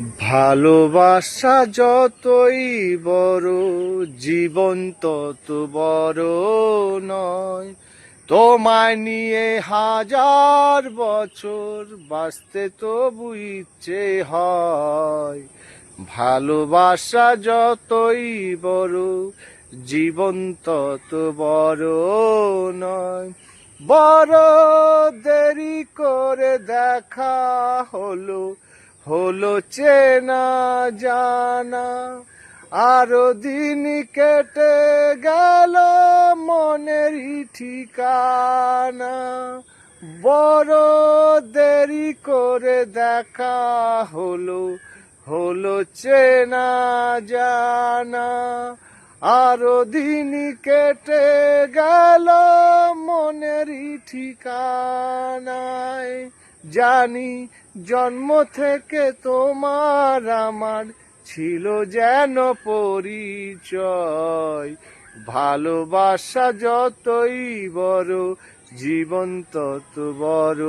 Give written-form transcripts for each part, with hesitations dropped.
ভালোবাসা যতই বড়, জীবন তত বড় নয়। তোমায় নিয়ে হাজার বছর বাঁচতে তবু ইচ্ছে হয়। ভালোবাসা যতই বড়, জীবন তত বড় নয়। বড় দেরি করে দেখা হলো, হলো চেনা জানা। আরো দিন কেটে গেল মনেরই ঠিকানা। বড় দেরি করে দেখা হলো, হলো চেনা জানা। আরো দিন কেটে গেল মনেরই ঠিকানায়। জানি জন্ম থেকে তোমার আমার ছিল যেন পরিচয়। ভালোবাসা যতই বড়, জীবন তত বড়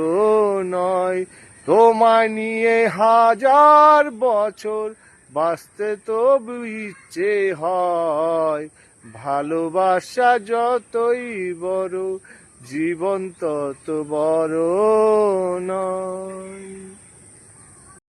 নয়। তোমায় নিয়ে হাজার বছর বাঁচতে তবু ইচ্ছে হয়। ভালোবাসা যতই বড়, জীবন তত বড় নয়।